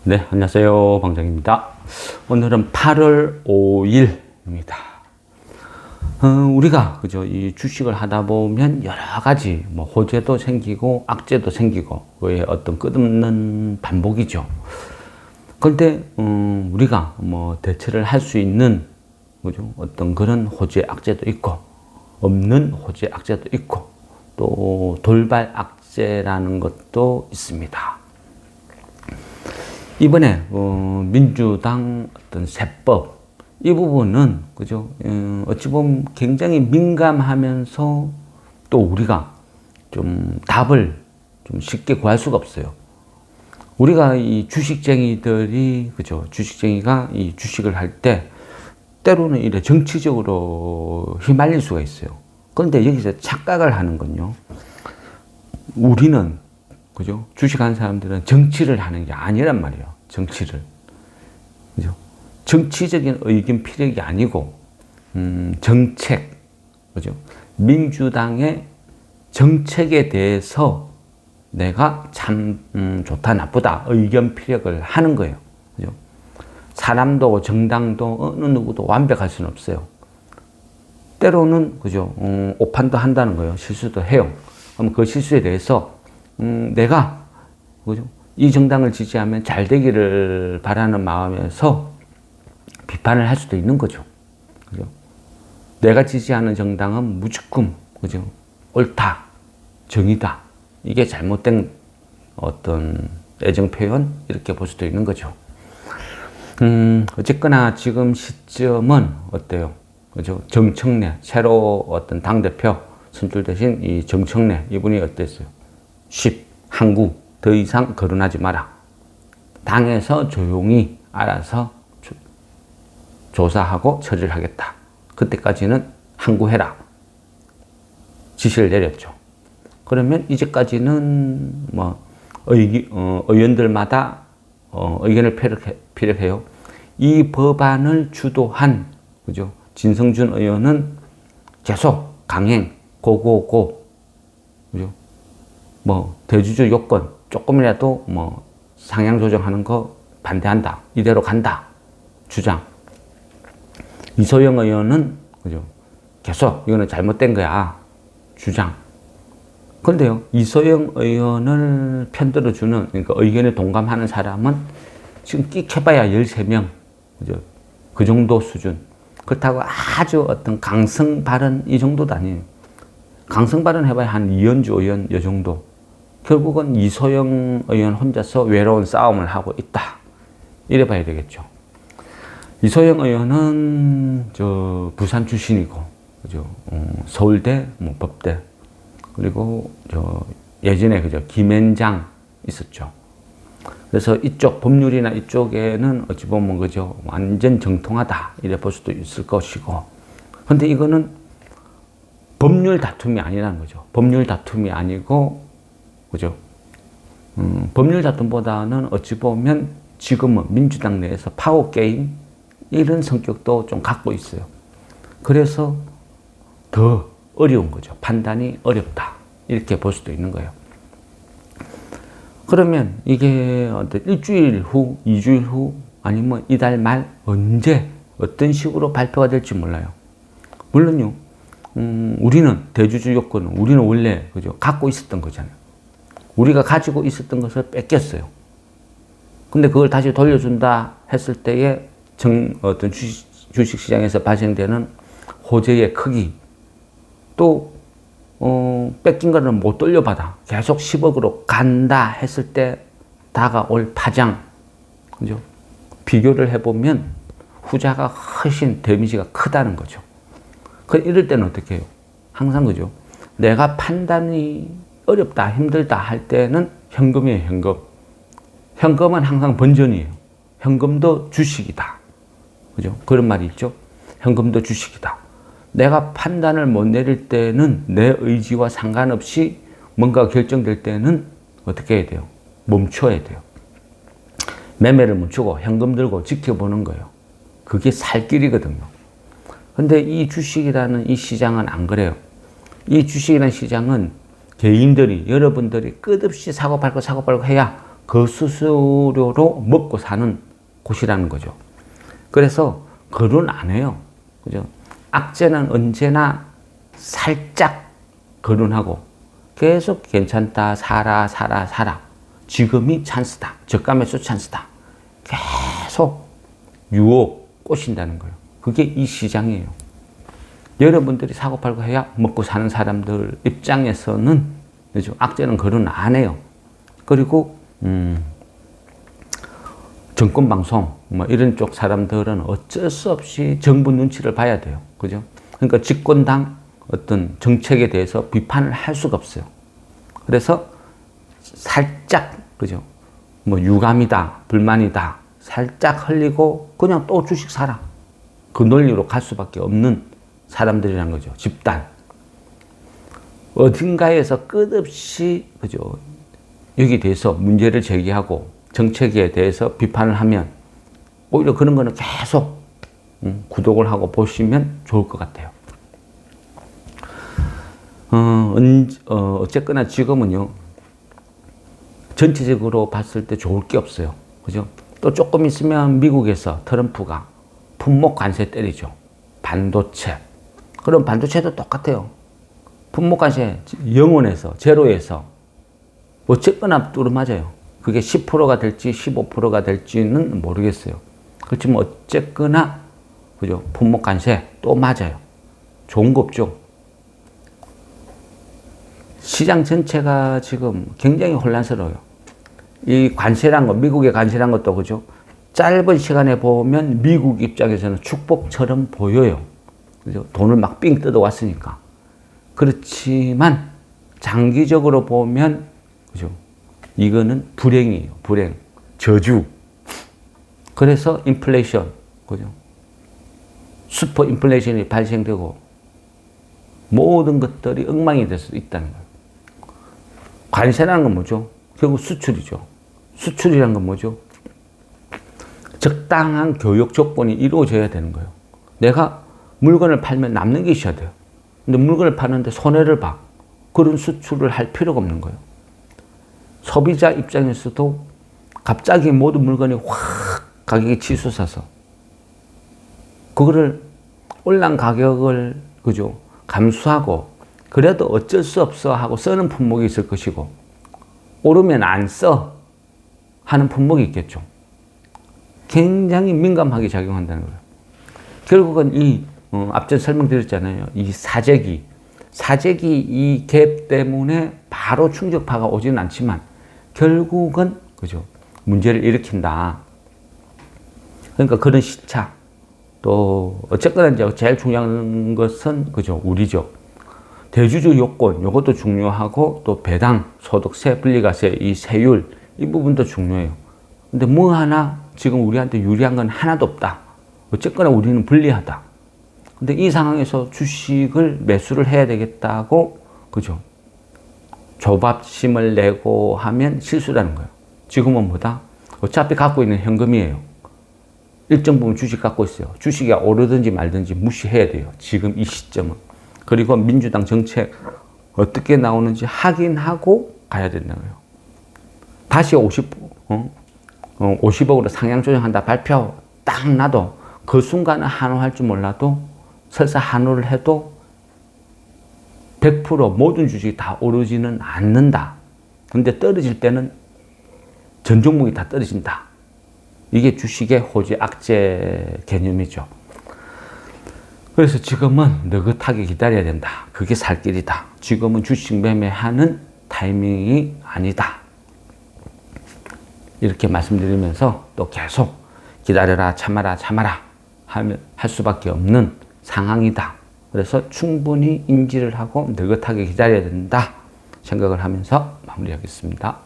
네, 안녕하세요. 방장입니다. 오늘은 8월 5일입니다. 우리가 그죠, 이 주식을 하다 보면 여러 가지 뭐 호재도 생기고 악재도 생기고 그의 어떤 끝없는 반복이죠. 그런데 우리가 뭐 대처를 할 수 있는 그죠, 어떤 그런 호재 악재도 있고 없는 호재 악재도 있고 또 돌발 악재라는 것도 있습니다. 이번에 민주당 어떤 세법 이 부분은 그죠, 어찌 보면 굉장히 민감하면서 또 우리가 좀 답을 좀 쉽게 구할 수가 없어요. 우리가 이 주식쟁이들이 그죠, 주식쟁이가 이 주식을 할 때 때로는 이래 정치적으로 휘말릴 수가 있어요. 그런데 여기서 착각을 하는 건요, 우리는 그죠, 주식하는 사람들은 정치를 하는 게 아니란 말이에요. 정치를, 그죠? 정치적인 의견 피력이 아니고 정책, 그죠? 민주당의 정책에 대해서 내가 참 좋다 나쁘다 의견 피력을 하는 거예요. 그죠? 사람도 정당도 어느 누구도 완벽할 수는 없어요. 때로는 그죠, 오판도 한다는 거예요. 실수도 해요. 그럼 그 실수에 대해서 내가 그죠, 이 정당을 지지하면 잘 되기를 바라는 마음에서 비판을 할 수도 있는 거죠. 그죠? 내가 지지하는 정당은 무조건 그죠, 옳다, 정의다, 이게 잘못된 어떤 애정 표현 이렇게 볼 수도 있는 거죠. 어쨌거나 지금 시점은 어때요? 그죠? 정청래 새로 어떤 당 대표 선출되신 이 정청래 이분이 어땠어요? 항구 더 이상 거론하지 마라. 당에서 조용히 알아서 조사하고 처리를 하겠다. 그때까지는 항구해라. 지시를 내렸죠. 그러면 이제까지는 뭐 의원들마다 의견을 피력해요. 이 법안을 주도한 그죠, 진성준 의원은 계속 강행 고고고 그죠. 뭐 대주주 요건 조금이라도 뭐 상향 조정하는 거 반대한다, 이대로 간다 주장. 이소영 의원은 그죠, 계속 이거는 잘못된 거야 주장. 그런데요, 이소영 의원을 편들어주는, 그러니까 의견에 동감하는 사람은 지금 끽 해봐야 13명 그죠, 그 정도 수준. 그렇다고 아주 어떤 강성 발언 이 정도도 아니에요. 강성 발언 해봐야 한 이현주 의원 이 정도. 결국은 이소영 의원 혼자서 외로운 싸움을 하고 있다, 이래 봐야 되겠죠. 이소영 의원은 저 부산 출신이고 그죠, 서울대 뭐 법대, 그리고 저 예전에 그죠 김앤장 있었죠. 그래서 이쪽 법률이나 이쪽에는 어찌 보면 그죠 완전 정통하다 이래 볼 수도 있을 것이고, 근데 이거는 법률 다툼이 아니라는 거죠. 법률 다툼이 아니고 그죠? 법률 다툼보다는 어찌 보면 지금은 민주당 내에서 파워 게임 이런 성격도 좀 갖고 있어요. 그래서 더 어려운 거죠. 판단이 어렵다 이렇게 볼 수도 있는 거예요. 그러면 이게 일주일 후, 2주일 후, 아니면 이달 말 언제 어떤 식으로 발표가 될지 몰라요. 물론요, 우리는 대주주 요건은 우리는 원래 그죠 갖고 있었던 거잖아요. 우리가 가지고 있었던 것을 뺏겼어요. 근데 그걸 다시 돌려준다 했을 때에 어떤 주식시장에서 발생되는 호재의 크기, 또 뺏긴 거는 못 돌려받아 계속 10억으로 간다 했을 때 다가올 파장, 그죠? 비교를 해보면 후자가 훨씬 데미지가 크다는 거죠. 이럴 때는 어떻게 해요? 항상 그죠, 내가 판단이 어렵다, 힘들다 할 때는 현금이에요, 현금. 현금은 항상 번전이에요. 현금도 주식이다. 그죠? 그런 말이 있죠? 현금도 주식이다. 내가 판단을 못 내릴 때는 내 의지와 상관없이 뭔가 결정될 때는 어떻게 해야 돼요? 멈춰야 돼요. 매매를 멈추고 현금 들고 지켜보는 거예요. 그게 살 길이거든요. 근데 이 주식이라는 이 시장은 안 그래요. 이 주식이라는 시장은 개인들이, 여러분들이 끝없이 사고팔고 해야 그 수수료로 먹고 사는 곳이라는 거죠. 그래서 거론 안 해요. 그죠? 악재는 언제나 살짝 거론하고 계속 괜찮다, 사라. 지금이 찬스다. 저가 매수 찬스다. 계속 유혹 꼬신다는 거예요. 그게 이 시장이에요. 여러분들이 사고 팔고 해야 먹고 사는 사람들 입장에서는 그죠? 악재는 거론 안 해요. 그리고 정권방송 뭐 이런 쪽 사람들은 어쩔 수 없이 정부 눈치를 봐야 돼요. 그죠? 그러니까 집권당 어떤 정책에 대해서 비판을 할 수가 없어요. 그래서 살짝 그죠? 뭐 유감이다, 불만이다 살짝 흘리고 그냥 또 주식 사라. 그 논리로 갈 수밖에 없는 사람들이란 거죠. 집단. 어딘가에서 끝없이 그죠? 여기 대해서 문제를 제기하고 정책에 대해서 비판을 하면 오히려 그런 거는 계속 구독을 하고 보시면 좋을 것 같아요. 어쨌거나 지금은요, 전체적으로 봤을 때 좋을 게 없어요. 그죠? 또 조금 있으면 미국에서 트럼프가 품목 관세 때리죠. 반도체. 그럼 반도체도 똑같아요. 품목 관세 0원에서, 제로에서 어쨌거나 뚫어맞아요. 그게 10%가 될지 15%가 될지는 모르겠어요. 그렇지만 어쨌거나 그죠? 품목 관세 또 맞아요. 좋은 거 없죠. 시장 전체가 지금 굉장히 혼란스러워요. 이 관세란 거, 미국의 관세란 것도 그죠? 짧은 시간에 보면 미국 입장에서는 축복처럼 보여요. 그죠? 돈을 막 삥 뜯어왔으니까. 그렇지만 장기적으로 보면 그죠? 이거는 불행이에요. 불행. 저주. 그래서 인플레이션. 그죠? 슈퍼 인플레이션이 발생되고 모든 것들이 엉망이 될 수 있다는 거예요. 관세라는 건 뭐죠? 결국 수출이죠. 수출이란 건 뭐죠? 적당한 교육 조건이 이루어져야 되는 거예요. 내가 물건을 팔면 남는 게 있어야 돼요. 근데 물건을 파는데 손해를 봐. 그런 수출을 할 필요가 없는 거예요. 소비자 입장에서도 갑자기 모든 물건이 확 가격이 치솟아서 그거를 올라간 가격을 그죠? 감수하고 그래도 어쩔 수 없어 하고 쓰는 품목이 있을 것이고 오르면 안 써 하는 품목이 있겠죠. 굉장히 민감하게 작용한다는 거예요. 결국은 이 앞전 설명드렸잖아요. 이 사재기 이 갭 때문에 바로 충격파가 오지는 않지만 결국은 그죠? 문제를 일으킨다. 그러니까 그런 시차 또 어쨌거나 이제 제일 중요한 것은 그죠? 우리죠. 대주주 요건 이것도 중요하고 또 배당, 소득세, 분리과세 이 세율 이 부분도 중요해요. 근데 뭐 하나 지금 우리한테 유리한 건 하나도 없다. 어쨌거나 우리는 불리하다. 근데 이 상황에서 주식을 매수를 해야 되겠다고 그죠? 조밥심을 내고 하면 실수라는 거예요. 지금은 뭐다? 어차피 갖고 있는 현금이에요. 일정 부분 주식 갖고 있어요. 주식이 오르든지 말든지 무시해야 돼요. 지금 이 시점은. 그리고 민주당 정책 어떻게 나오는지 확인하고 가야 된다는 거예요. 다시 50억으로 상향 조정한다 발표 딱 나도 그 순간은 한호할 줄 몰라도 설사 한호를 해도 100% 모든 주식이 다 오르지는 않는다. 근데 떨어질 때는 전 종목이 다 떨어진다. 이게 주식의 호재 악재 개념이죠. 그래서 지금은 느긋하게 기다려야 된다. 그게 살 길이다. 지금은 주식 매매하는 타이밍이 아니다. 이렇게 말씀드리면서 또 계속 기다려라, 참아라 할 수밖에 없는 상황이다. 그래서 충분히 인지를 하고 느긋하게 기다려야 된다 생각을 하면서 마무리하겠습니다.